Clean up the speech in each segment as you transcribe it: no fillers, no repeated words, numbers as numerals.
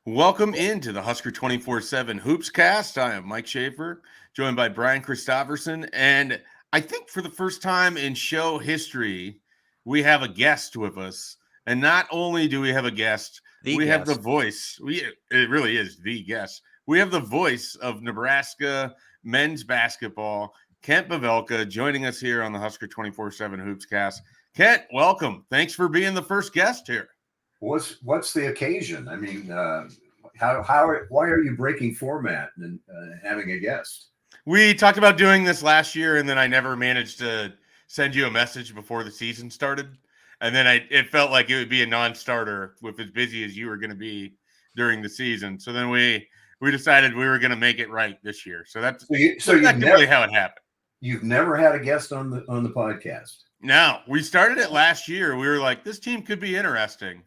Welcome into the Husker247 HoopsCast. I am Mike Schaefer, joined by Brian Christopherson. And I think for the first time in show history, we have a guest with us. And not only do we have a guest, have the voice. It really is the guest. We have the voice of Nebraska men's basketball, Kent Pavelka, joining us here on the Husker247 HoopsCast. Kent, welcome. Thanks for being the first guest here. What's the occasion? I mean, why are you breaking format and having a guest? We talked about doing this last year, and then I never managed to send you a message before the season started. And then it felt like it would be a non-starter with as busy as you were going to be during the season. So then we decided we were going to make it right this year. So that's effectively how it happened. You've never had a guest on the podcast? No, we started it last year. We were like, this team could be interesting.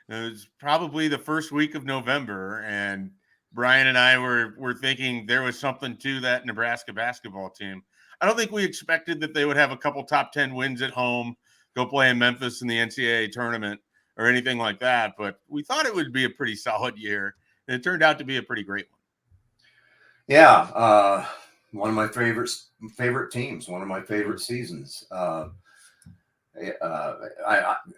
It was probably the first week of November, and Brian and I were thinking there was something to that Nebraska basketball team. I don't think we expected that they would have a couple top 10 wins at home, go play in Memphis in the NCAA tournament or anything like that, but we thought it would be a pretty solid year, and it turned out to be a pretty great one. Yeah, one of my favorite teams, one of my favorite seasons.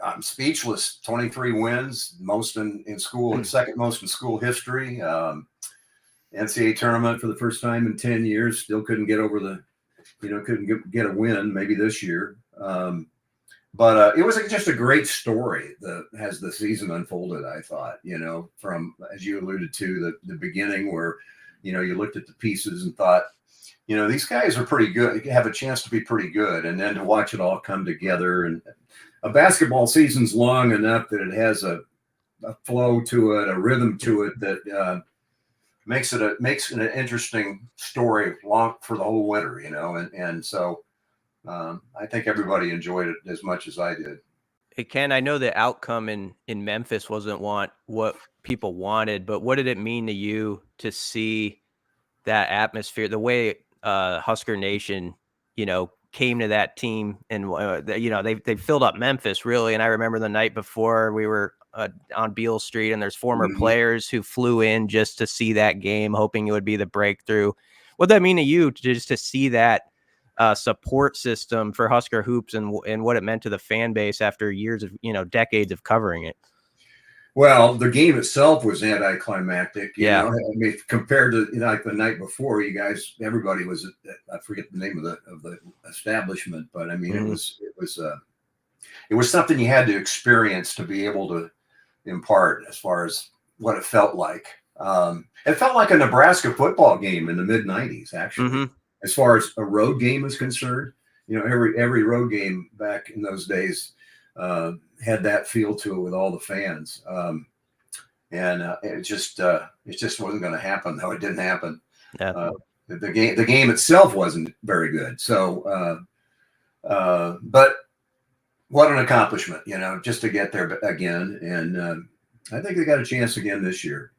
I'm speechless. 23 wins, most in school, second most in school history. NCAA tournament for the first time in 10 years. Still couldn't get over couldn't get a win. Maybe this year, but it was just a great story as the season unfolded. I thought, from, as you alluded to, the beginning where you looked at the pieces and thought, these guys are pretty good. You have a chance to be pretty good. And then to watch it all come together. And a basketball season's long enough that it has a flow to it, a rhythm to it that makes it an interesting story long for the whole winter, And so I think everybody enjoyed it as much as I did. Hey, Ken, I know the outcome in Memphis wasn't what people wanted, but what did it mean to you to see that atmosphere, the way Husker Nation, came to that team, and they filled up Memphis really. And I remember the night before we were on Beale Street, and there's former players who flew in just to see that game, hoping it would be the breakthrough. What did that mean to you just to see that support system for Husker hoops and what it meant to the fan base after years of decades of covering it? Well, the game itself was anticlimactic. Yeah. I mean, compared to like the night before, you guys, everybody was. I forget the name of the establishment, but I mean, it was something you had to experience to be able to impart as far as what it felt like. It felt like a Nebraska football game in the mid '90s, actually. As far as a road game is concerned, every road game back in those days had that feel to it with all the fans. And it just wasn't going to happen. Though it didn't happen. Yeah. The game itself wasn't very good. So, but what an accomplishment, just to get there again. And I think they got a chance again this year.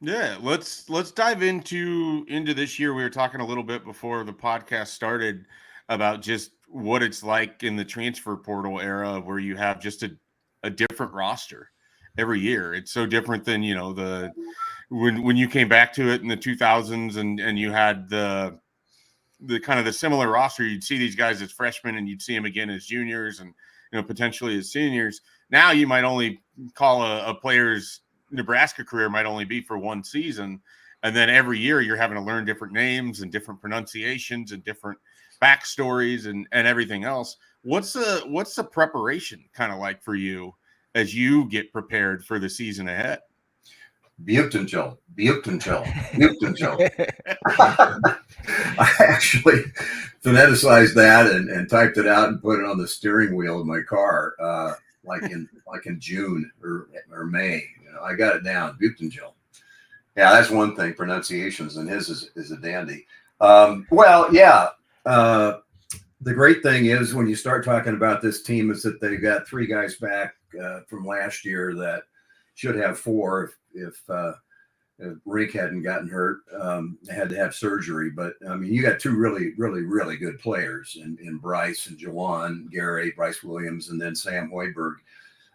Yeah, let's dive into this year. We were talking a little bit before the podcast started about just what it's like in the transfer portal era, where you have just a different roster every year. It's so different than when you came back to it in the 2000s and you had the kind of the similar roster. You'd see these guys as freshmen and you'd see them again as juniors and potentially as seniors. Now you might only call a player's Nebraska career might only be for one season, and then every year you're having to learn different names and different pronunciations and different backstories and everything else. What's the preparation kind of like for you as you get prepared for the season ahead? Butentel. I actually phoneticized that and typed it out and put it on the steering wheel of my car, like in June or May. I got it down. Butentel. Yeah, that's one thing. Pronunciations, and his is a dandy. Well, yeah. The great thing is when you start talking about this team is that they've got 3 guys back from last year that should have 4 if Rink hadn't gotten hurt. They had to have surgery, but I mean, you got 2 really, really, really good players in Bryce and Jawan, Gary, Bryce Williams, and then Sam Hoiberg.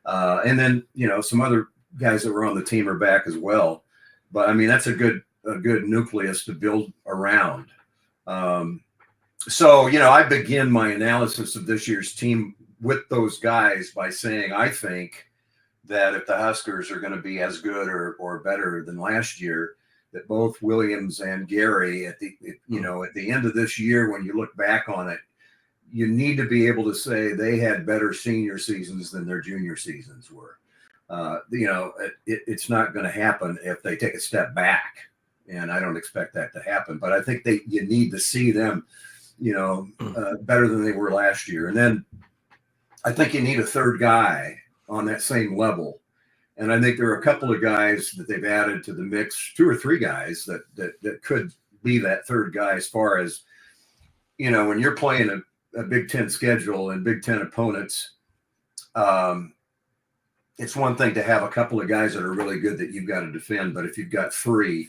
And then, some other guys that were on the team are back as well. but I mean, that's a good nucleus to build around. So, I begin my analysis of this year's team with those guys by saying, I think that if the Huskers are going to be as good or better than last year, that both Williams and Gary at the end of this year, when you look back on it, you need to be able to say they had better senior seasons than their junior seasons were. It's not going to happen if they take a step back, and I don't expect that to happen. But I think you need to see them, better than they were last year. And then I think you need a third guy on that same level. And I think there are a couple of guys that they've added to the mix, 2 or 3 guys that could be that third guy as far as, when you're playing a Big Ten schedule and Big Ten opponents, it's one thing to have a couple of guys that are really good that you've got to defend. But if you've got 3,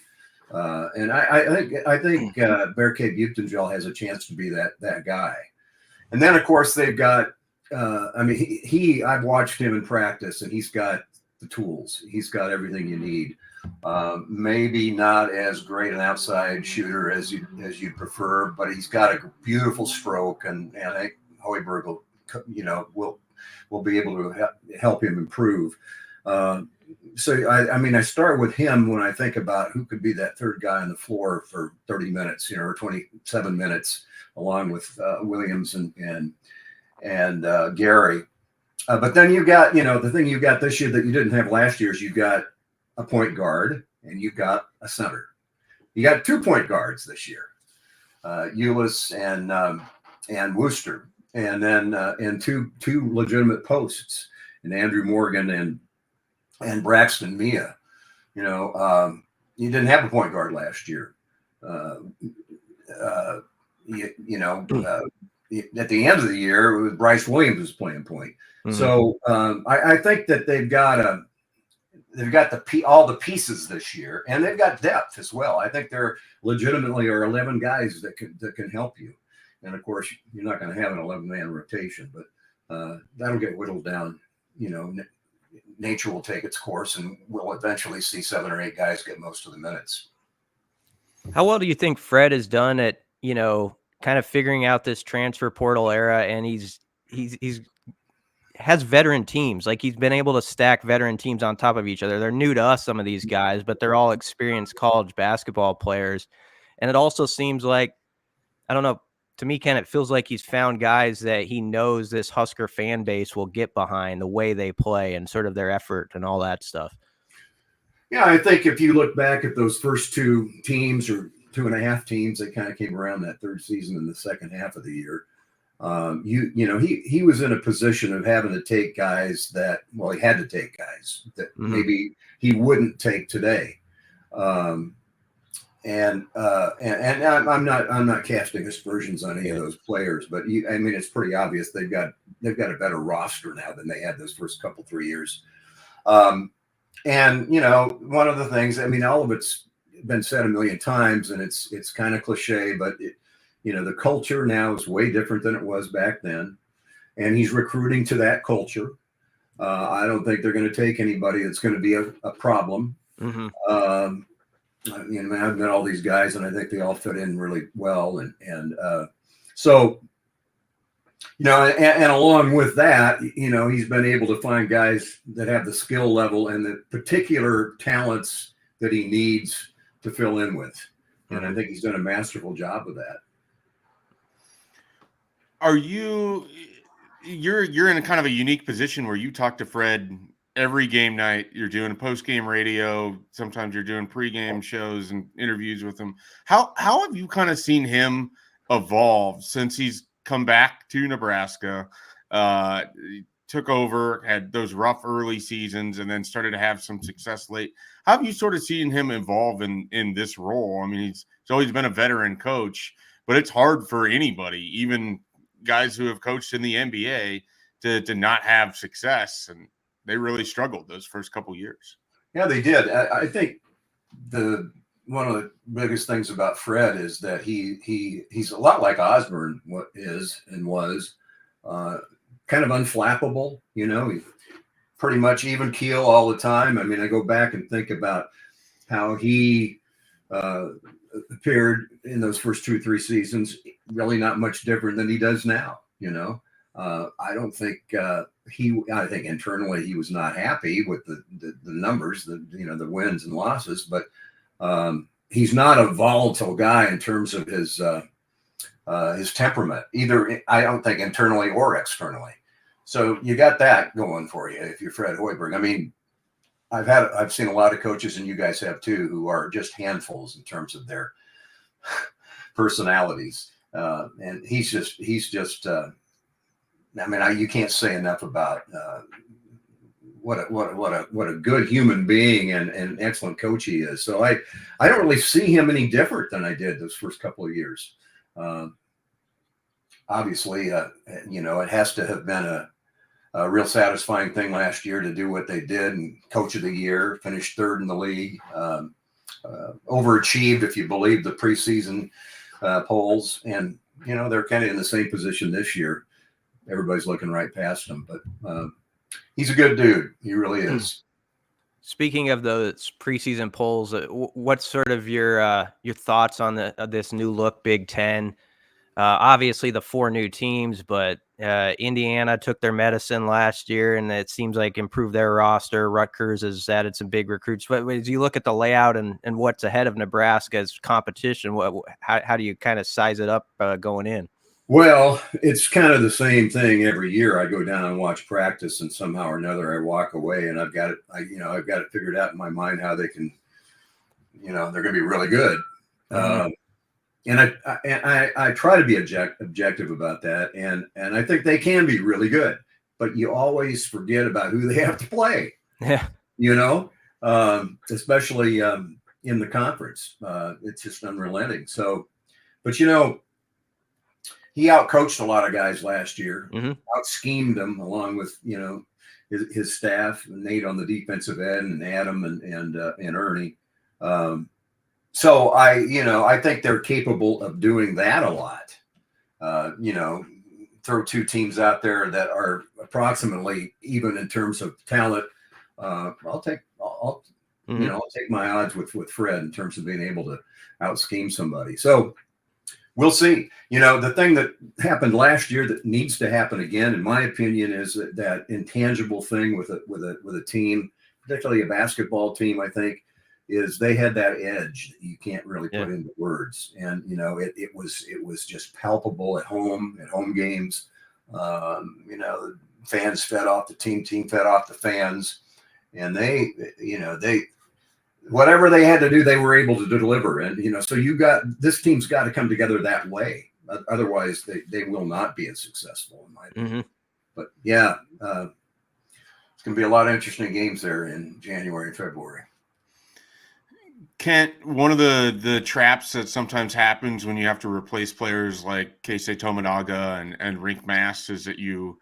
and I think Berke Butenjel has a chance to be that guy. And then, of course, they've got, I've watched him in practice, and he's got the tools. He's got everything you need. Maybe not as great an outside shooter as you'd prefer, but he's got a beautiful stroke, and I think Hoiberg will be able to help him improve. So I start with him when I think about who could be that third guy on the floor for 30 minutes, or 27 minutes, along with Williams and Gary. But then you've got, the thing you've got this year that you didn't have last year is you've got a point guard and you've got a center. You got 2 point guards this year, Ulis and Worcester, and then and two legitimate posts, and Andrew Morgan and Braxton Mia. You didn't have a point guard last year. At the end of the year, Bryce Williams was playing point. Mm-hmm. So I think that they've got all the pieces this year, and they've got depth as well. I think there legitimately are 11 guys that can help you. And of course, you're not going to have an 11-man rotation, but that'll get whittled down. Nature will take its course, and we'll eventually see 7 or 8 guys get most of the minutes. How well do you think Fred has done at, kind of figuring out this transfer portal era, and he's has veteran teams? Like, he's been able to stack veteran teams on top of each other. They're new to us, some of these guys, but they're all experienced college basketball players. And it also seems like, I don't know, to me, Ken, it feels like he's found guys that he knows this Husker fan base will get behind, the way they play and sort of their effort and all that stuff. Yeah, I think if you look back at those first 2 teams or 2.5 teams that kind of came around that third season in the second half of the year, he was in a position of having to take guys that, he had to take guys that maybe he wouldn't take today. And I'm not casting aspersions on any of those players, but it's pretty obvious they've got a better roster now than they had those first 3 years. And one of the things, all of it's been said a million times, and it's kind of cliche, but the culture now is way different than it was back then, and he's recruiting to that culture. I don't think they're going to take anybody that's going to be a problem. Mm-hmm. I've met all these guys, and I think they all fit in really well. So, and along with that, he's been able to find guys that have the skill level and the particular talents that he needs to fill in with. And I think he's done a masterful job of that. You're in a kind of a unique position where you talk to Fred every game night. You're doing a post-game radio. Sometimes you're doing pre-game shows and interviews with him. How have you kind of seen him evolve since he's come back to Nebraska, took over, had those rough early seasons, and then started to have some success late? How have you sort of seen him evolve in this role? He's always been a veteran coach, but it's hard for anybody, even guys who have coached in the NBA, to not have success. And they really struggled those first couple years. Yeah, they did. I think one of the biggest things about Fred is that he's a lot like Osborne was kind of unflappable. He pretty much even keel all the time. I go back and think about how he appeared in those first 2 or 3 seasons, really not much different than he does now. I don't think I think internally he was not happy with the numbers, the wins and losses, but he's not a volatile guy in terms of his temperament, either, I don't think, internally or externally. So you got that going for you if you're Fred Hoiberg. I mean, I've seen a lot of coaches, and you guys have too, who are just handfuls in terms of their personalities. And he's just I mean, you can't say enough about what a good human being and excellent coach he is. So I don't really see him any different than I did those first couple of years. Obviously, it has to have been a real satisfying thing last year to do what they did, and coach of the year, finished 3rd in the league, overachieved if you believe the preseason polls, and they're kind of in the same position this year. Everybody's looking right past him, but he's a good dude. He really is. Speaking of those preseason polls, what's sort of your thoughts on this new look Big Ten? Obviously, the 4 new teams, but Indiana took their medicine last year, and it seems like improved their roster. Rutgers has added some big recruits. But as you look at the layout and what's ahead of Nebraska's competition, how do you kind of size it up going in? Well, it's kind of the same thing every year. I go down and watch practice, and somehow or another I walk away, and I've got it figured out in my mind how they can, they're going to be really good. Mm-hmm. And I try to be objective about that, and I think they can be really good, but you always forget about who they have to play. Yeah, especially in the conference, it's just unrelenting. So, but he outcoached a lot of guys last year, mm-hmm. out-schemed them along with his staff, Nate on the defensive end, and Adam and Ernie. So I think they're capable of doing that a lot. Throw 2 teams out there that are approximately even in terms of talent. I'll take my odds with Fred in terms of being able to out-scheme somebody. So we'll see. The thing that happened last year that needs to happen again, in my opinion, is that intangible thing with a team, particularly a basketball team, I think, is they had that edge that you can't really put into words. And, it was just palpable at home games. The fans fed off the team fed off the fans, and they whatever they had to do, they were able to deliver. And, so this team's got to come together that way. Otherwise they will not be as successful, in my opinion. Mm-hmm. But yeah, it's going to be a lot of interesting games there in January and February. Kent, one of the traps that sometimes happens when you have to replace players like Keisei Tominaga and Rink Mast is that you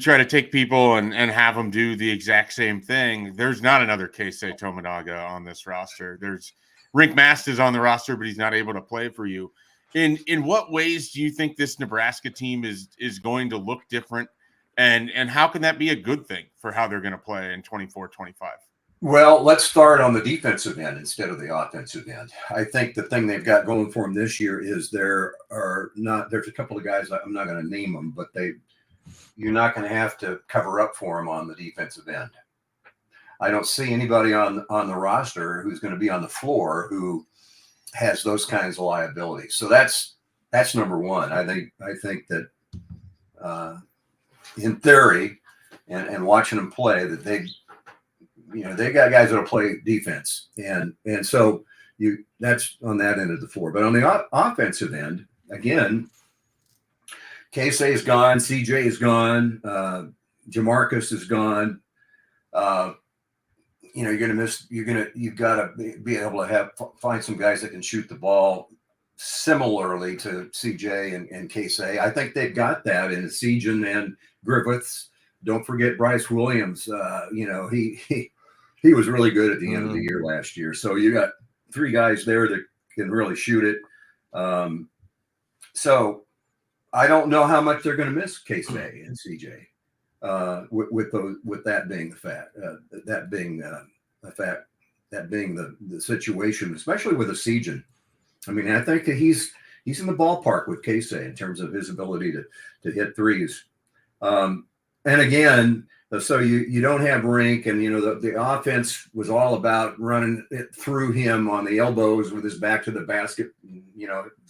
try to take people and have them do the exact same thing. There's not another Keisei Tominaga on this roster. There's Rink Mast is on the roster, but he's not able to play for you. In what ways do you think this Nebraska team is going to look different, and how can that be a good thing for how they're going to play in 24-25? Well, let's start on the defensive end instead of the offensive end. I think the thing they've got going for them this year is there's a couple of guys, I'm not going to name them, but you're not going to have to cover up for them on the defensive end. I don't see anybody on the roster who's going to be on the floor who has those kinds of liabilities. So that's number one. I think that in theory and watching them play, that they got guys that'll play defense, and so that's on that end of the floor. But on the offensive end, again, Keisei is gone, CJ is gone, Jamarcus is gone. You've got to be able to find some guys that can shoot the ball similarly to CJ and Keisei. I think they've got that in Sejan and Griffiths. Don't forget Bryce Williams. He was really good at the end of the year last year. So you got 3 guys there that can really shoot it. So I don't know how much they're going to miss Keisei and CJ. With that being the fact, that being the situation, especially with a Sejan. I mean, I think that he's in the ballpark with Casey in terms of his ability to hit threes. And again, so you don't have Rink, and the offense was all about running it through him on the elbows with his back to the basket,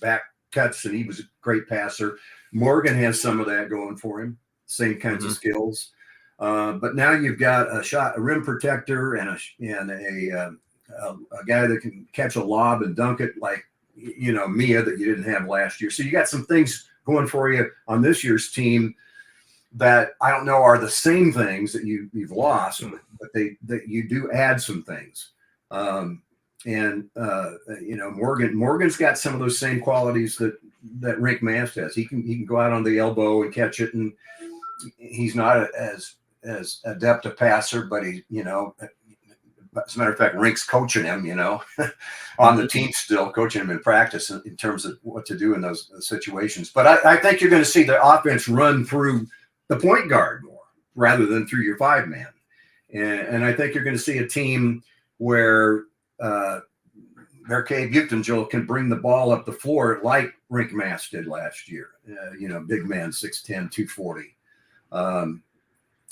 back cuts, and he was a great passer. Morgan has some of that going for him, same kinds of skills. But now you've got a rim protector and a guy that can catch a lob and dunk it like Mia that you didn't have last year. So you got some things going for you on this year's team that I don't know are the same things that you've lost, but that you do add some things. Morgan's got some of those same qualities that Rick Mast has. He can go out on the elbow and catch it, and he's not as adept a passer, but as a matter of fact, Rink's coaching him, on the team still, coaching him in practice in terms of what to do in those situations. But I think you're going to see the offense run through the point guard more rather than through your 5-man. And I think you're going to see a team where Berkay Butenjil can bring the ball up the floor like Rink Mast did last year. Big man, 6'10", 240.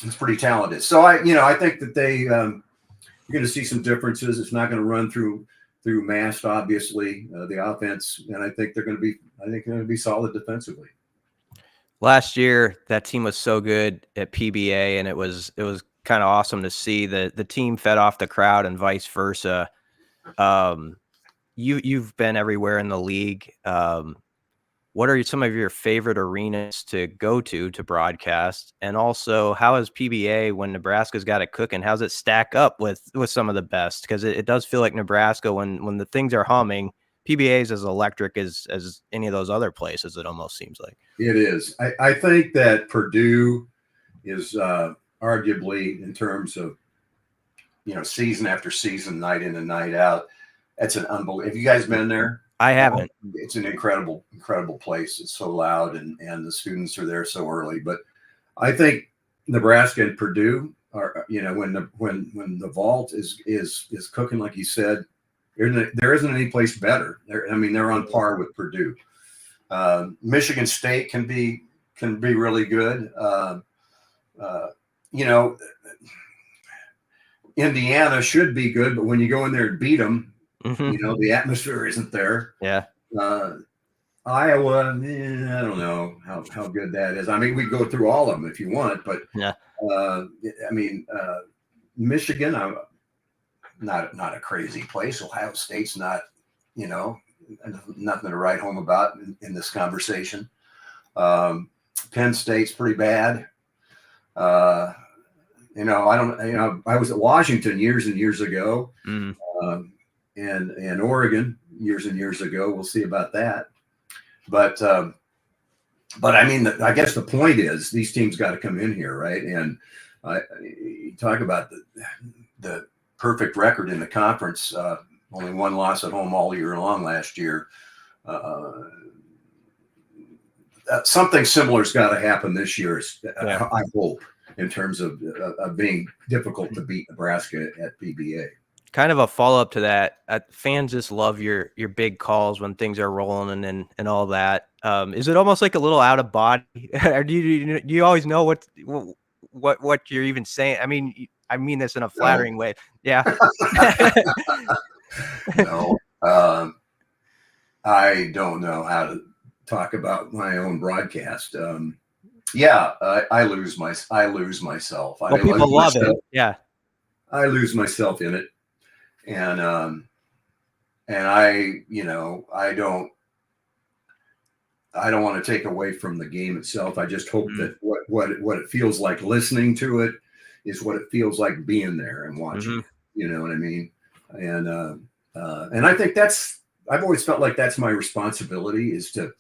He's pretty talented. So I think that you're going to see some differences. It's not going to run through Mast, obviously, the offense, and I think they're going to be solid defensively. Last year, that team was so good at PBA, and it was kind of awesome to see the team fed off the crowd and vice versa. You've been everywhere in the league. What are some of your favorite arenas to go to broadcast? And also, how is PBA when Nebraska's got it cooking? How's it stack up with some of the best? Because it does feel like Nebraska, when the things are humming, PBA is as electric as any of those other places, it almost seems like. It is. I think that Purdue is arguably, in terms of, season after season, night in and night out, that's an unbelievable. Have you guys been there? I haven't. It's an incredible place. It's so loud, and the students are there so early. But I think Nebraska and Purdue are, when the vault is cooking, like you said, there isn't any place better. They're on par with Purdue. Michigan State can be really good. Indiana should be good, but when you go in there and beat them, the atmosphere isn't there. Yeah. Iowa, I don't know how good that is. We go through all of them if you want, but yeah. Michigan, not a crazy place. Ohio State's not, nothing to write home about in this conversation. Penn State's pretty bad. I was at Washington years and years ago, and Oregon years and years ago. We'll see about that. But I guess the point is these teams got to come in here, right? And you talk about the perfect record in the conference. Only one loss at home all year long last year. Something similar's got to happen this year. I hope, in terms of being difficult to beat Nebraska at PBA. Kind of a follow-up to that, fans just love your big calls when things are rolling and all that. Is it almost like a little out of body? Or do you always know what you're even saying? I mean this in a flattering way. Yeah. No, I don't know how to talk about my own broadcast. I lose myself. Well, people love it. Yeah. I lose myself in it. And I don't want to take away from the game itself. I just hope that what it feels like listening to it is what it feels like being there and watching. You know what I mean? And I think I've always felt like that's my responsibility, is to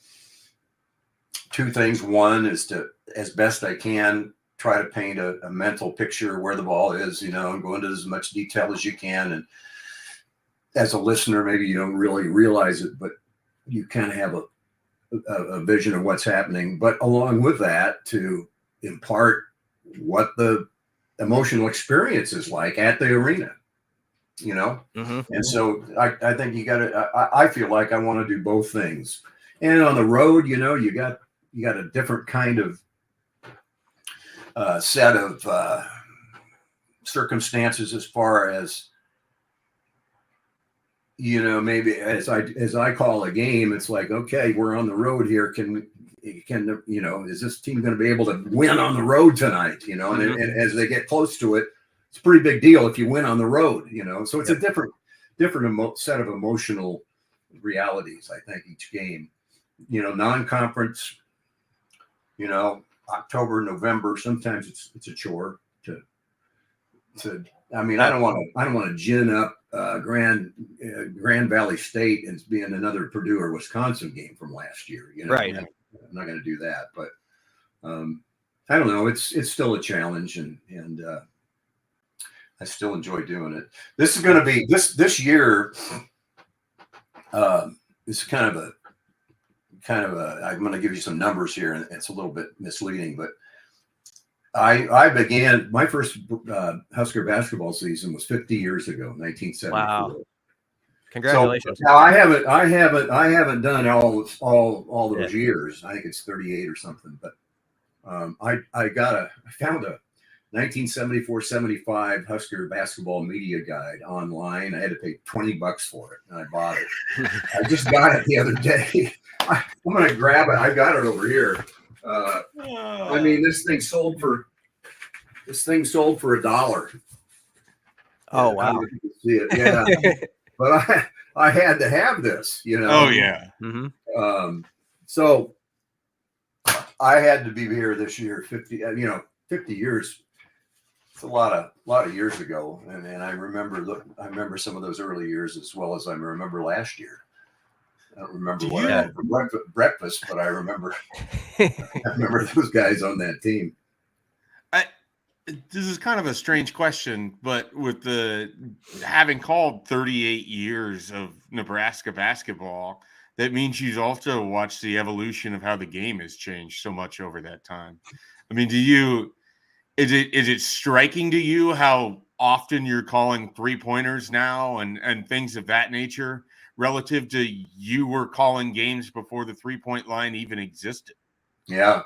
two things. One is to, as best I can, try to paint a mental picture of where the ball is, and go into as much detail as you can. And as a listener, maybe you don't really realize it, but you kind of have a vision of what's happening. But along with that, to impart what the emotional experience is like at the arena. you know? Mm-hmm. And so I think you got to, I feel like I want to do both things. And on the road, you know, you got a different kind of set of circumstances as far as, you know, maybe as I call a game, it's like, okay, we're on the road here. Can you know, is this team going to be able to win on the road tonight? You know, and as they get close to it, it's a pretty big deal if you win on the road. You know, so it's a different set of emotional realities. I think each game, you know, non-conference, you know, October, November, sometimes it's a chore to. I mean, I don't want to gin up Grand Valley State and being another Purdue or Wisconsin game from last year. You know, right. I'm not going to do that, but I don't know. It's still a challenge, and I still enjoy doing it. This is going to be this year. It's kind of a. I'm going to give you some numbers here, and it's a little bit misleading, but. I began my first Husker basketball season was 50 years ago, 1974. Wow! Congratulations! So now I haven't done all those years. I think it's 38 or something. But I found a 1974-75 Husker basketball media guide online. I had to pay $20 for it, and I bought it. I just got it the other day. I'm going to grab it. I got it over here. I mean, this thing sold for $1. Oh, wow. You can see it. Yeah. But I had to have this, you know. Oh yeah. Mm-hmm. So I had to be here this year, 50 years. It's a lot of years ago. And I remember some of those early years as well as I remember last year. I don't remember what I had for breakfast, but I remember those guys on that team. This is kind of a strange question, but with the having called 38 years of Nebraska basketball, that means you've also watched the evolution of how the game has changed so much over that time. I mean, is it striking to you how often you're calling 3-pointers now and things of that nature? Relative to you were calling games before the 3-point line even existed. Yeah.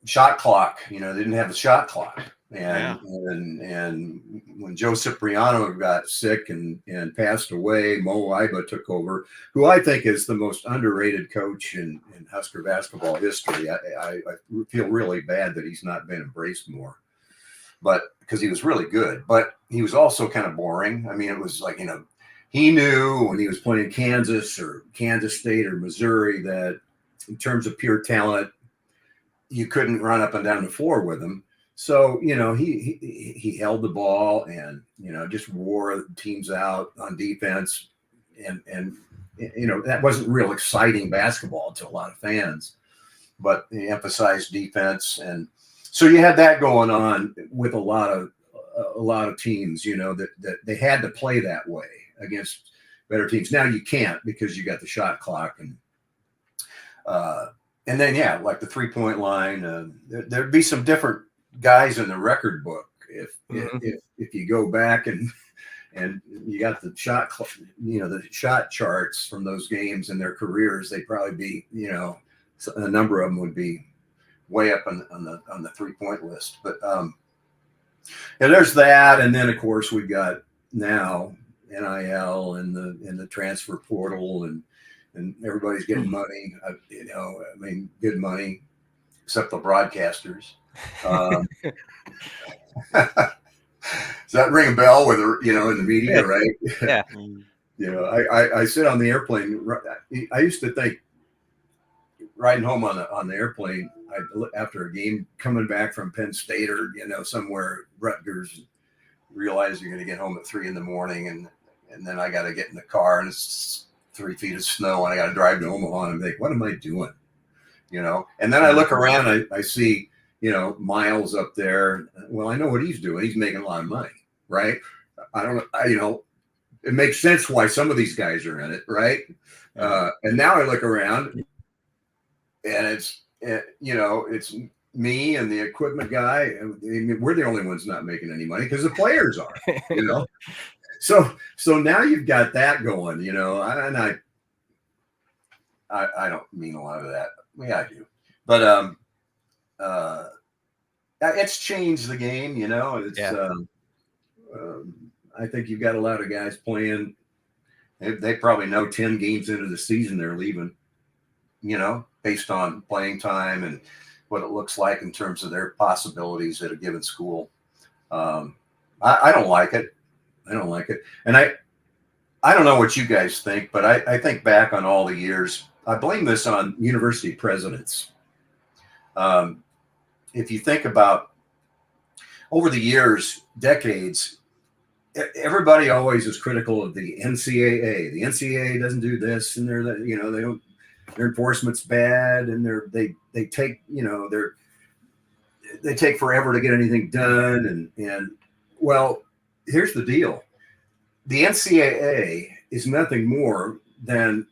Shot clock, you know, they didn't have a shot clock. And when Joe Cipriano got sick and passed away, Mo Iba took over, who I think is the most underrated coach in Husker basketball history. I feel really bad that he's not been embraced more. But because he was really good, but he was also kind of boring. I mean, it was like, you know, he knew when he was playing Kansas or Kansas State or Missouri that in terms of pure talent, you couldn't run up and down the floor with him. So, you know, he held the ball and, you know, just wore teams out on defense. And you know, that wasn't real exciting basketball to a lot of fans, but he emphasized defense. And so you had that going on with a lot of teams, you know, that they had to play that way against better teams. Now you can't because you got the shot clock and then like the 3-point line. There'd be some different guys in the record book if you go back and you got the shot, you know, the shot charts from those games and their careers. They'd probably be, you know, a number of them would be way up on the 3-point list. But there's that, and then of course we got now NIL and the transfer portal and everybody's getting money. You know, I mean, good money, except the broadcasters. Does that ring a bell with, you know, in the media, right? Yeah. You know, I sit on the airplane. I used to think riding home on the airplane, after a game coming back from Penn State or, you know, somewhere, Rutgers, realize you're going to get home at 3 a.m. and then I got to get in the car and it's 3 feet of snow and I got to drive to Omaha and think, what am I doing? You know, and then I look around and I see, you know, Miles up there. Well, I know what he's doing. He's making a lot of money, right? You know, it makes sense why some of these guys are in it, right? And now I look around and it's, you know, it's me and the equipment guy, we're the only ones not making any money because the players are, you know. So now you've got that going, you know, and I don't mean a lot of that. Yeah, I do, but it's changed the game, you know. It's I think you've got a lot of guys playing. They probably know 10 games into the season they're leaving, you know, based on playing time and what it looks like in terms of their possibilities at a given school. I don't like it. I don't like it. And I don't know what you guys think, but I think back on all the years. I blame this on university presidents. If you think about over the years, decades, everybody always is critical of the NCAA. The NCAA doesn't do this, and you know, they don't. Their enforcement's bad, and they take, you know, they take forever to get anything done. And well, here's the deal: the NCAA is nothing more than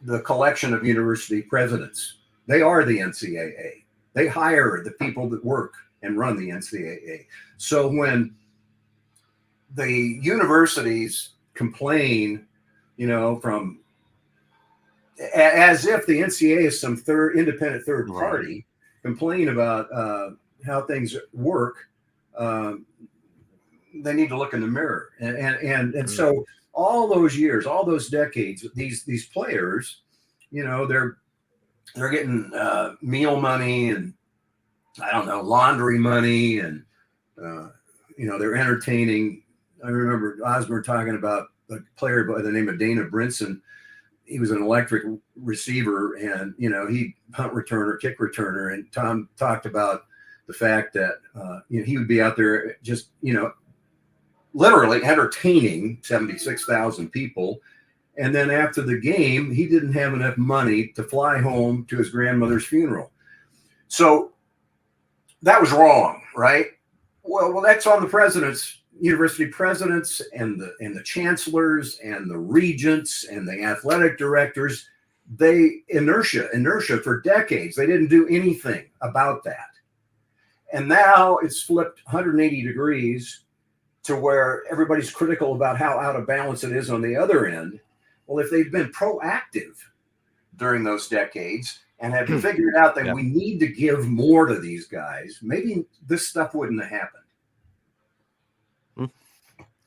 the collection of university presidents. They are the NCAA. They hire the people that work and run the NCAA. So when the universities complain, you know, from as if the NCAA is some independent third party, complain about how things work, they need to look in the mirror. And so all those years, all those decades, these players, you know, they're getting meal money and, I don't know, laundry money, and you know, they're entertaining. I remember Osborne talking about a player by the name of Dana Brinson. He was an electric receiver, and, you know, he punt returner, kick returner. And Tom talked about the fact that you know, he would be out there just, you know, literally entertaining 76,000 people. And then after the game, he didn't have enough money to fly home to his grandmother's funeral. So that was wrong, right? Well, that's on the presidents, university presidents, and the chancellors and the regents and the athletic directors. They inertia for decades. They didn't do anything about that. And now it's flipped 180 degrees to where everybody's critical about how out of balance it is on the other end. Well, if they've been proactive during those decades and have figured out that we need to give more to these guys, maybe this stuff wouldn't have happened.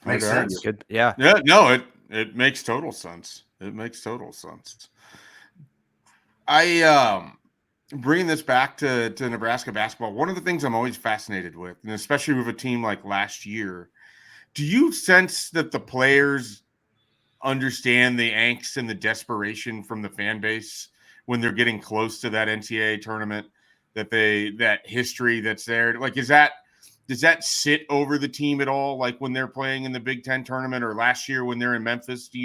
Makes sense. Good. Yeah. Yeah. No, it makes total sense. It makes total sense. Bringing this back to Nebraska basketball, one of the things I'm always fascinated with, and especially with a team like last year, do you sense that the players understand the angst and the desperation from the fan base when they're getting close to that NCAA tournament, that history that's there? Like, does that sit over the team at all? Like when they're playing in the Big Ten tournament, or last year when they're in Memphis, do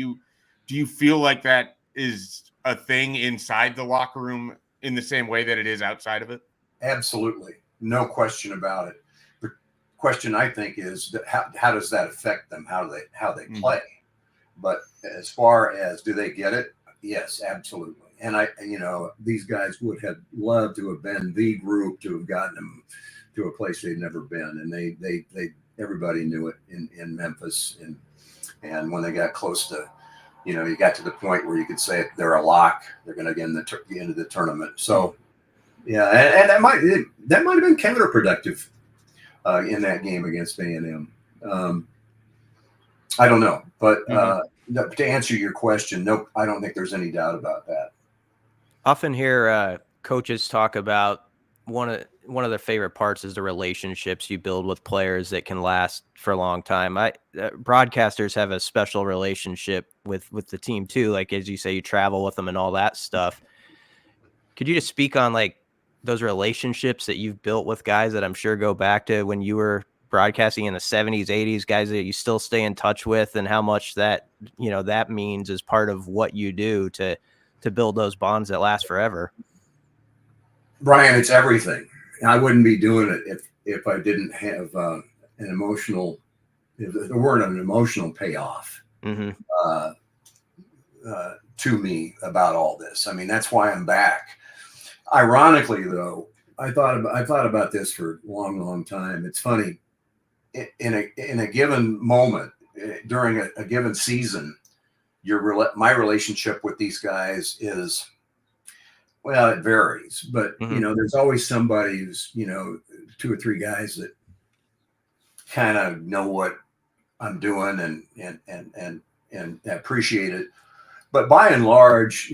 you feel like that is a thing inside the locker room in the same way that it is outside of it? Absolutely. No question about it. The question, I think, is that how does that affect them? How they play? But as far as do they get it? Yes, absolutely. And you know, these guys would have loved to have been the group to have gotten them to a place they'd never been. And they everybody knew it in Memphis. And when they got close to, you know, you got to the point where you could say they're a lock, they're going to get into the tournament. So, yeah, and that might have been counterproductive in that game against A&M. I don't know, but to answer your question, nope, I don't think there's any doubt about that. Often hear coaches talk about one of their favorite parts is the relationships you build with players that can last for a long time. Broadcasters have a special relationship with the team too. Like, as you say, you travel with them and all that stuff. Could you just speak on like those relationships that you've built with guys that I'm sure go back to when you were broadcasting in the 70s, 80s, guys that you still stay in touch with, and how much that, you know, that means as part of what you do to build those bonds that last forever? Brian, it's everything. I wouldn't be doing it if I didn't have an emotional, if there weren't an emotional payoff to me about all this. I mean, that's why I'm back. Ironically, though, I thought about this for a long time. It's funny. In a given moment during a given season, my relationship with these guys is, well, it varies, but there's always somebody who's 2 or 3 guys that kind of know what I'm doing and appreciate it. But by and large,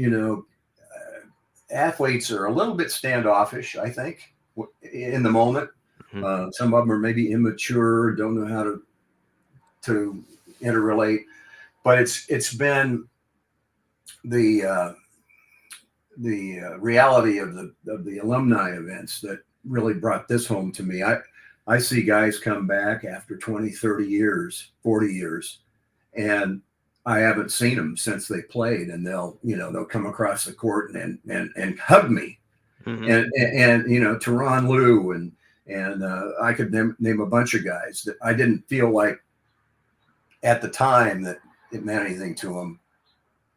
athletes are a little bit standoffish, I think, in the moment. Some of them are maybe immature, don't know how to interrelate. But it's been the reality of the alumni events that really brought this home to me. I see guys come back after 20, 30 years, 40 years, and I haven't seen them since they played, and they'll come across the court and hug me, and Teron Lou and I could name a bunch of guys that I didn't feel like at the time that it meant anything to them,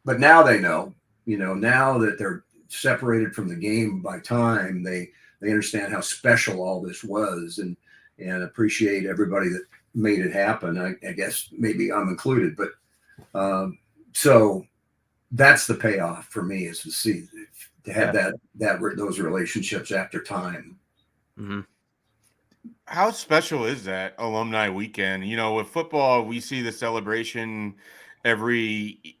but now they know. Now that they're separated from the game by time, they understand how special all this was and appreciate everybody that made it happen. I guess maybe I'm included, but so that's the payoff for me, is to have those relationships after time. How special is that alumni weekend? With football, we see the celebration every,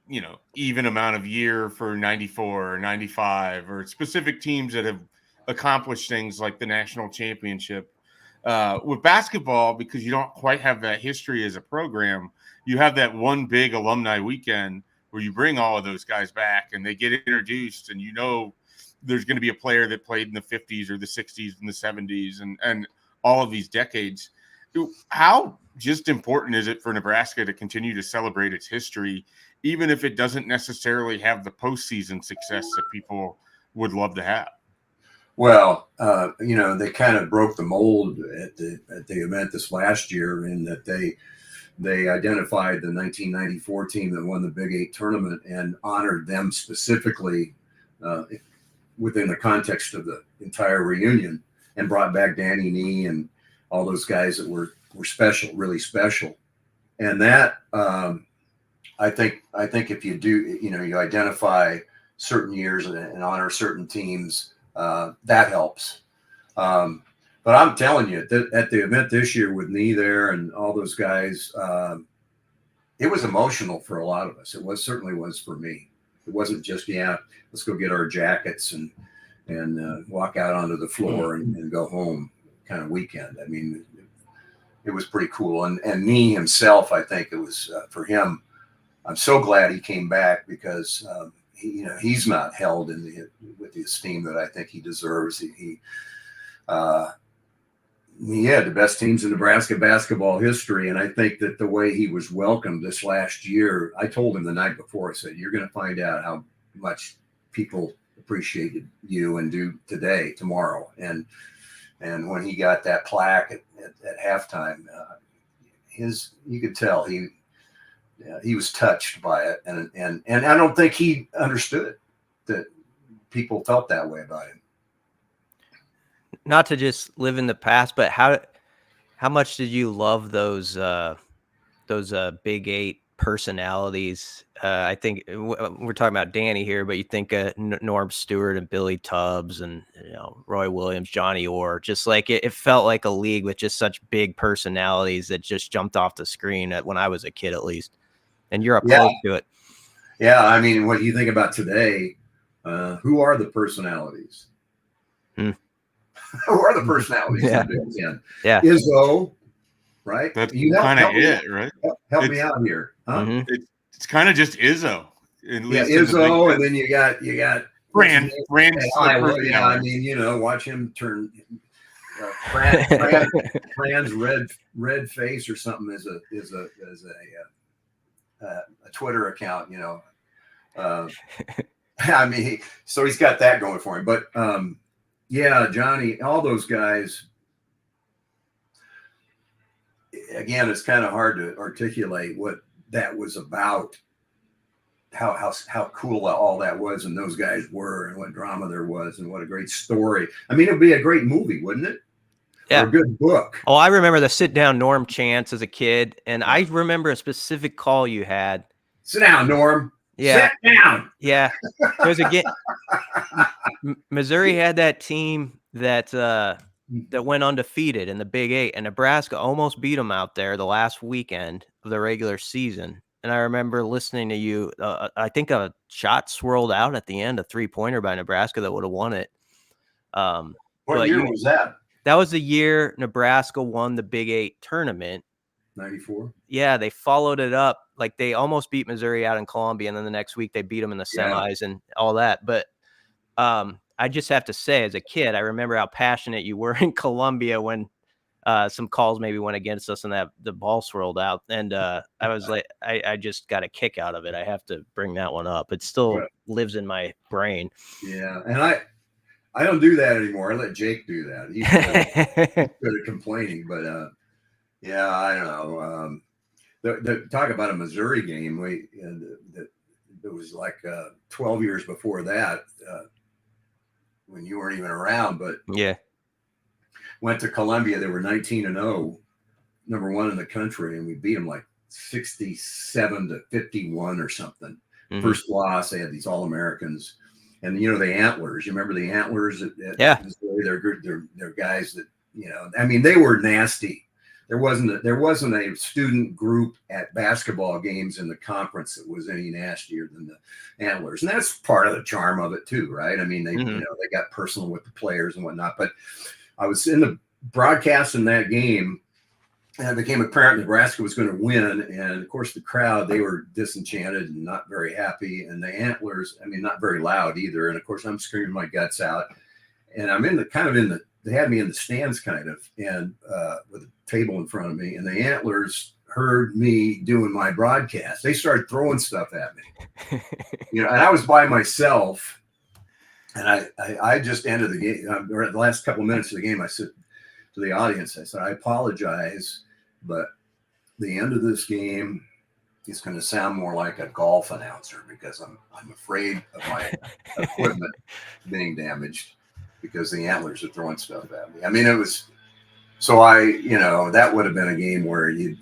even amount of year for 94 or 95 or specific teams that have accomplished things like the national championship. With basketball, because you don't quite have that history as a program, you have that one big alumni weekend where you bring all of those guys back and they get introduced, and there's going to be a player that played in the 50s or the 60s and the 70s and all of these decades. How just important is it for Nebraska to continue to celebrate its history, even if it doesn't necessarily have the postseason success that people would love to have? Well, they kind of broke the mold at the event this last year, in that they identified the 1994 team that won the Big 8 tournament and honored them specifically within the context of the entire reunion, and brought back Danny Nee and all those guys that were special, really special. And that I think if you do, you identify certain years and honor certain teams, that helps. But I'm telling you, at the event this year with Nee there and all those guys, it was emotional for a lot of us. It certainly was for me. It wasn't just, let's go get our jackets and walk out onto the floor and go home kind of weekend. I mean, it was pretty cool. And Nee himself, I think it was for him. I'm so glad he came back, because he's not held with the esteem that I think he deserves. He had the best teams in Nebraska basketball history, and I think that the way he was welcomed this last year, I told him the night before, I said, you're going to find out how much people appreciated you and do tomorrow. And when he got that plaque at halftime, you could tell he was touched by it, and I don't think he understood that people felt that way about him. Not to just live in the past, but how much did you love those Big 8 personalities? I think we're talking about Danny here, but you think Norm Stewart and Billy Tubbs and Roy Williams, Johnny Orr. Just like it felt like a league with just such big personalities that just jumped off the screen when I was a kid, at least. And you're opposed to it. Yeah, I mean, what do you think about today? Who are the personalities? Who are the personalities in the Big Ten? Yeah. Izzo, right? That's kind of it, right? Help me out here. Huh? Mm-hmm. It's kind of just Izzo. Izzo, and then you got Fran. I mean, watch him turn Fran's red face or something is a Twitter account, I mean, so he's got that going for him. But Johnny, all those guys. Again, it's kind of hard to articulate what that was about. how cool all that was, and those guys were, and what drama there was, and what a great story. I mean, it'd be a great movie, wouldn't it? Yeah. Or a good book. Oh, I remember the sit down Norm chants as a kid, and I remember a specific call you had. Sit down, Norm. Yeah. Sit down. Yeah. It was again. Missouri had that team that went undefeated in the Big Eight, and Nebraska almost beat them out there the last weekend of the regular season. And I remember listening to you. I think a shot swirled out at the end, a 3-pointer by Nebraska that would have won it. What year was that? That was the year Nebraska won the Big Eight tournament. 94. Yeah, they followed it up. Like, they almost beat Missouri out in Columbia, and then the next week they beat them in the semis and all that. But I just have to say, as a kid, I remember how passionate you were in Columbia when some calls maybe went against us and that the ball swirled out. And I was like, I just got a kick out of it. I have to bring that one up. It still lives in my brain. Yeah, and I don't do that anymore. I let Jake do that. He's good at complaining, but yeah, I don't know. The talk about a Missouri game. It was like 12 years before that, when you weren't even around. But yeah, went to Columbia. They were 19-0, number one in the country, and we beat them like 67-51 or something. Mm-hmm. First loss. They had these All-Americans. And, you know, the Antlers, you remember the Antlers? Missouri? They're guys that, you know, I mean, they were nasty. There wasn't a student group at basketball games in the conference that was any nastier than the Antlers. And that's part of the charm of it too, right? I mean, they, you know, they got personal with the players and whatnot. But I was in the broadcast in that game, and it became apparent Nebraska was going to win. And of course, the crowd, they were disenchanted and not very happy. And the Antlers, I mean, not very loud either. And of course, I'm screaming my guts out. And I'm they had me in the stands kind of, and with a table in front of me. And the Antlers heard me doing my broadcast. They started throwing stuff at me. You know, and I was by myself. And I just ended the game. Or at the last couple of minutes of the game, I said to the audience, I said, I apologize, but the end of this game is going to sound more like a golf announcer, because I'm afraid of my equipment being damaged because the Antlers are throwing stuff at me. I mean, it was, so you know, that would have been a game where you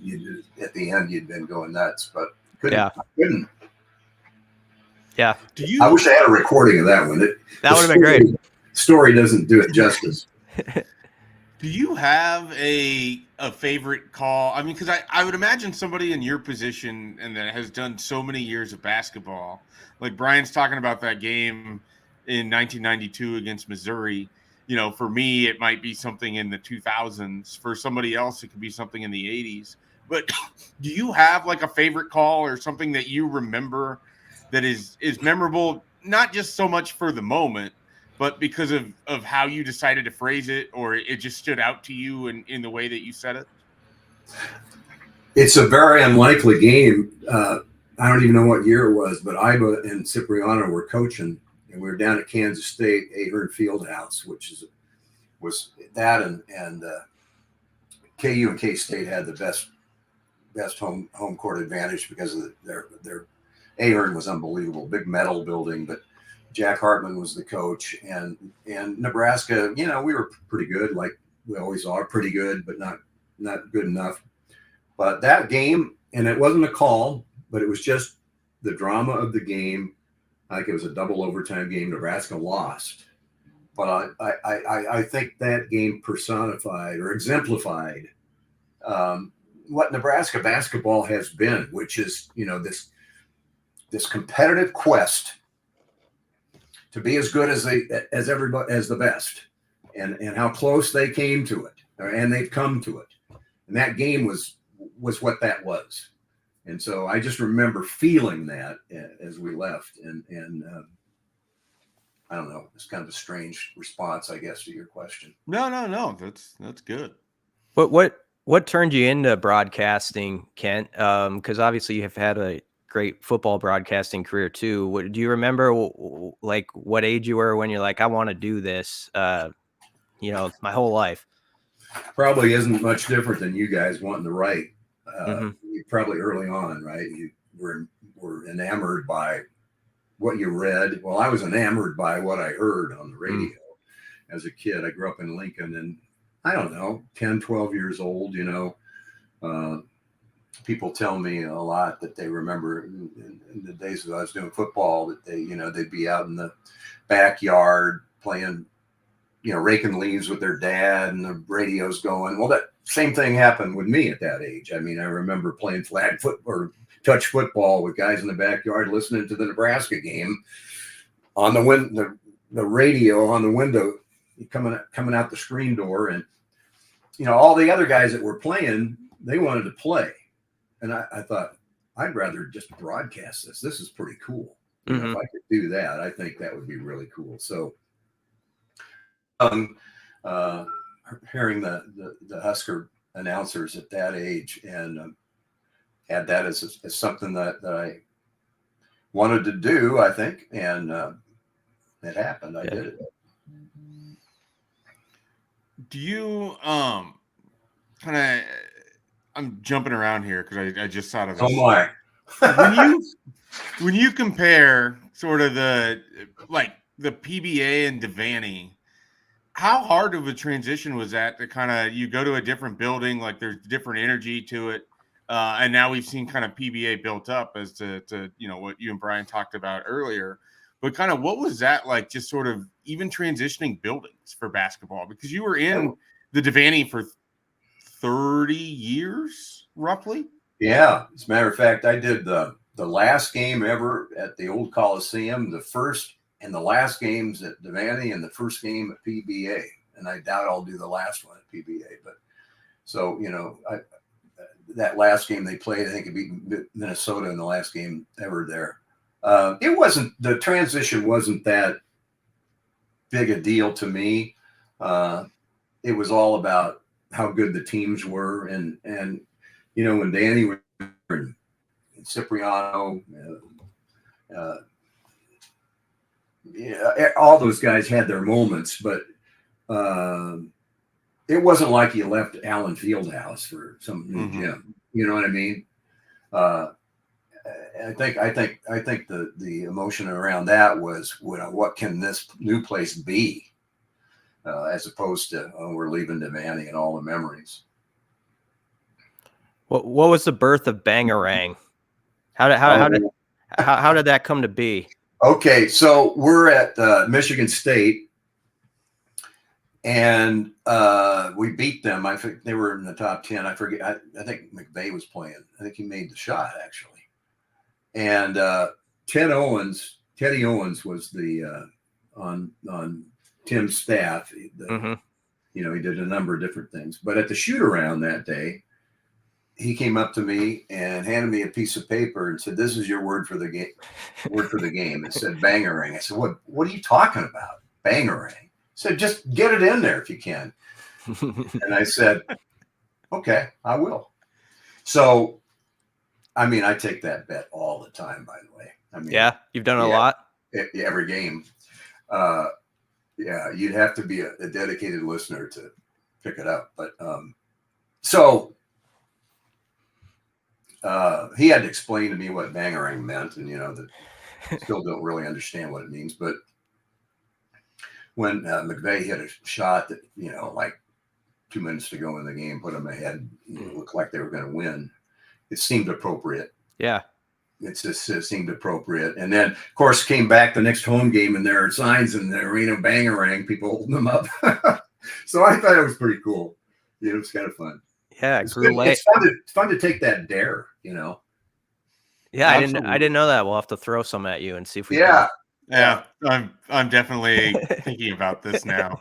at the end, you'd been going nuts, but I couldn't. Yeah. I wish I had a recording of that one. That would have been great. Story doesn't do it justice. Do you have a favorite call? I mean, because I would imagine somebody in your position and that has done so many years of basketball, like Brian's talking about that game in 1992 against Missouri. You know, for me, it might be something in the 2000s. For somebody else, it could be something in the 80s. But do you have like a favorite call or something that you remember that is memorable, not just so much for the moment, but because of how you decided to phrase it, or it just stood out to you in the way that you said it? It's a very unlikely game. I don't even know what year it was, but Iba and Cipriano were coaching, and we were down at Kansas State, Ahern Fieldhouse, which was that, and KU and K-State had the best home court advantage because of their Ahern was unbelievable, big metal building, but Jack Hartman was the coach, and Nebraska, you know, we were pretty good, like we always are, pretty good, but not good enough. But that game, and it wasn't a call, but it was just the drama of the game. Like, it was a double overtime game. Nebraska lost, but I think that game personified or exemplified what Nebraska basketball has been, which is, you know, this competitive quest to be as good as everybody, as the best, and how close they came to it, and they've come to it. And that game was what that was. And so I just remember feeling that as we left, and I don't know, it's kind of a strange response, I guess, to your question. No, that's good. But what turned you into broadcasting, Kent? Because obviously you have had a great football broadcasting career too. Do you remember like what age you were when you're like, I want to do this, you know, my whole life? Probably isn't much different than you guys wanting to write. Probably early on, right? You were were enamored by what you read. Well, I was enamored by what I heard on the radio as a kid. I grew up in Lincoln, and I don't know, 10, 12 years old, people tell me a lot that they remember in the days that I was doing football, that they'd be out in the backyard playing, raking leaves with their dad, and the radio's going. Well, that same thing happened with me at that age. I mean, I remember playing flag foot or touch football with guys in the backyard, listening to the Nebraska game on the radio on the window, coming out the screen door. And, all the other guys that were playing, they wanted to play. And I thought, I'd rather just broadcast this. This is pretty cool. If I could do that, I think that would be really cool. So, hearing the Husker announcers at that age, and had that as something that I wanted to do, I think, and it happened. I did it. Do you I'm jumping around here because I just thought of this. Oh my. when you compare sort of the PBA and Devaney, how hard of a transition was that to kind of, you go to a different building, like there's different energy to it, and now we've seen kind of PBA built up as to what you and Brian talked about earlier, but kind of what was that like, just sort of even transitioning buildings for basketball, because you were in the Devaney for 30 years roughly. Yeah, as a matter of fact, I did the last game ever at the old Coliseum, the first and the last games at Devaney, and the first game at PBA, and I doubt I'll do the last one at PBA. But so that last game they played, I think it beat Minnesota in the last game ever there. The transition wasn't that big a deal to me. It was all about how good the teams were, and when Danny was and Cipriano, all those guys had their moments, but it wasn't like you left Allen Fieldhouse for some new gym. You know what I mean? I think the emotion around that was, what can this new place be, as opposed to we're leaving Devaney and all the memories. What was the birth of Bangarang? How did that come to be? Okay, so we're at Michigan State, and we beat them. I think they were in the top 10. I forget. I think McVay was playing. I think he made the shot, actually. And Teddy Owens was the on Tim's staff. He did a number of different things. But at the shoot around that day, he came up to me and handed me a piece of paper and said, "This is your word for the game." It said Bangarang. I said, "What are you talking about? Bangarang?" He said, "Just get it in there if you can." And I said, "Okay, I will." So, I mean, I take that bet all the time, by the way. I mean, yeah, you've done a lot. Every game. You'd have to be a dedicated listener to pick it up. But he had to explain to me what Bangarang meant, and that still don't really understand what it means. But when McVay hit a shot that like 2 minutes to go in the game, put them ahead, looked like they were going to win, it seemed appropriate. Yeah, it seemed appropriate. And then, of course, came back the next home game, and there are signs in the arena, Bangarang, people holding them up. So I thought it was pretty cool. It was kind of fun. Yeah, it's fun to take that dare, Yeah, absolutely. I didn't know that. We'll have to throw some at you and see if we can. Yeah, I'm definitely thinking about this now.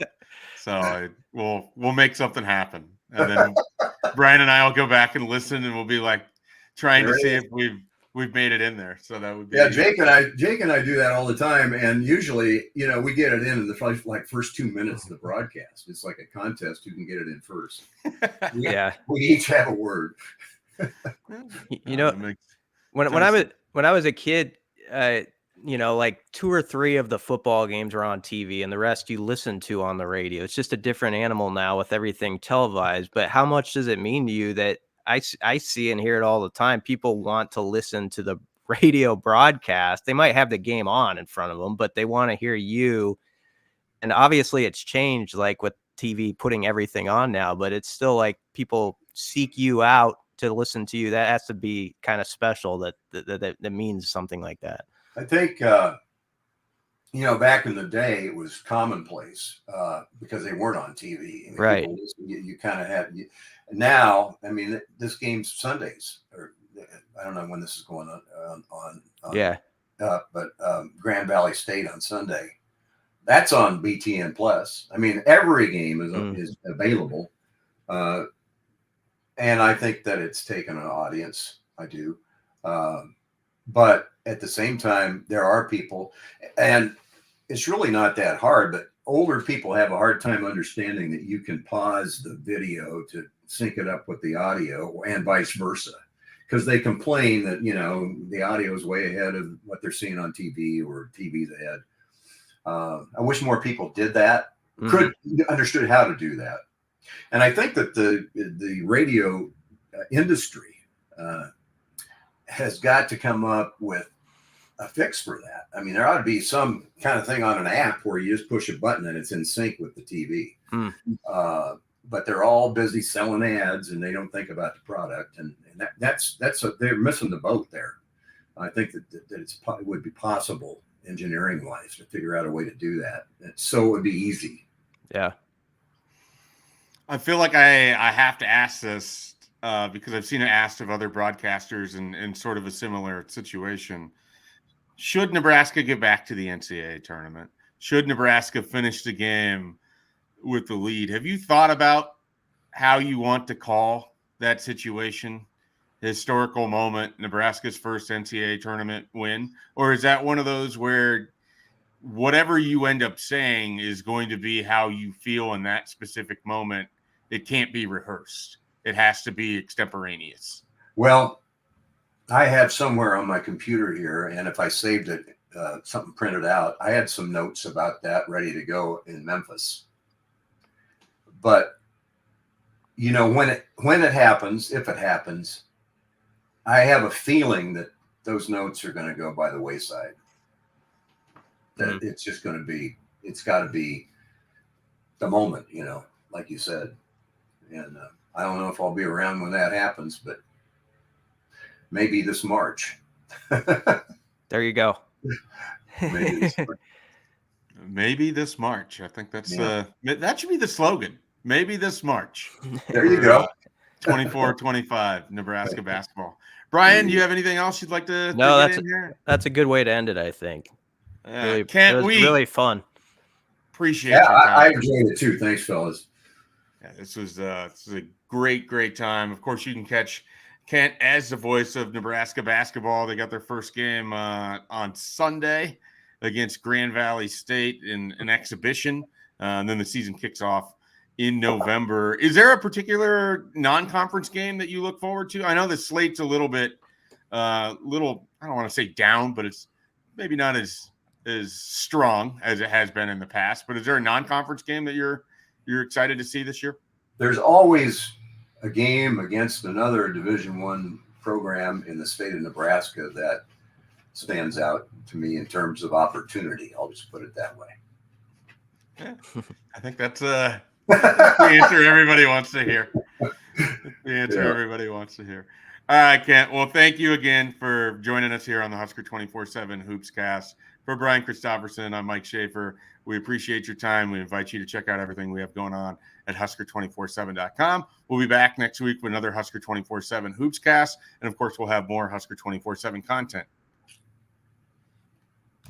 So we'll make something happen, and then Brian and I will go back and listen, and we'll be like trying to see if we've made it in there. So that would be Jake and I do that all the time, and usually we get it in the first 2 minutes of the broadcast. It's like a contest who can get it in first. We each have a word. When I was a kid, like 2 or 3 of the football games were on TV, and the rest you listen to on the radio. It's just a different animal now with everything televised. But how much does it mean to you that I see and hear it all the time? People want to listen to the radio broadcast. They might have the game on in front of them, but they want to hear you. And obviously it's changed, like with TV putting everything on now, but it's still like people seek you out to listen to you. That has to be kind of special. That means something like that. I think, back in the day, it was commonplace because they weren't on TV. I mean, right. You kind of had. Now, I mean, this game's Sundays, or I don't know when this is going on. Yeah. But Grand Valley State on Sunday. That's on BTN Plus. I mean, every game is available. And I think that it's taken an audience. I do. But at the same time, there are people, and it's really not that hard, but older people have a hard time understanding that you can pause the video to sync it up with the audio and vice versa. Because they complain that, the audio is way ahead of what they're seeing on TV, or TV's ahead. I wish more people did that, understood how to do that. And I think that the radio industry has got to come up with a fix for that. I mean, there ought to be some kind of thing on an app where you just push a button and it's in sync with the TV. But they're all busy selling ads and they don't think about the product. And they're missing the boat there. I think that it would be possible, engineering wise, to figure out a way to do that. So it would be easy. Yeah. I feel like I have to ask this because I've seen it asked of other broadcasters in sort of a similar situation. Should Nebraska get back to the NCAA tournament? Should Nebraska finish the game with the lead? Have you thought about how you want to call that situation? Historical moment, Nebraska's first NCAA tournament win? Or is that one of those where whatever you end up saying is going to be how you feel in that specific moment? It can't be rehearsed. It has to be extemporaneous. Well, I have somewhere on my computer here, and if I saved it, something printed out, I had some notes about that ready to go in Memphis. But, when it happens, if it happens, I have a feeling that those notes are going to go by the wayside. That it's just going to be, it's got to be the moment, like you said. And I don't know if I'll be around when that happens, but maybe this March. There you go. Maybe this March. Maybe this March. I think that's that should be the slogan. Maybe this March. There you go. 24-25 Nebraska basketball. Brian, do you have anything else you'd like to No, get in here? That's a good way to end it, I think. Really, Can't it was we really fun. Appreciate Yeah, your time. I enjoyed it too. Thanks, fellas. Yeah, this was a great time. Of course, you can catch Kent as the voice of Nebraska basketball. They got their first game on Sunday against Grand Valley State in an exhibition. And then the season kicks off in November. Is there a particular non-conference game that you look forward to? I know the slate's a little bit, I don't want to say down, but it's maybe not as strong as it has been in the past. But is there a non-conference game that you're excited to see this year? There's always a game against another Division I program in the state of Nebraska that stands out to me in terms of opportunity. I'll just put it that way. Yeah, I think that's the answer everybody wants to hear. Everybody wants to hear. All right, Kent. Well, thank you again for joining us here on the Husker247 HoopsCast. For Brian Christopherson, I'm Mike Schaefer. We appreciate your time. We invite you to check out everything we have going on at Husker247.com. We'll be back next week with another Husker247 HoopsCast. And, of course, we'll have more Husker247 content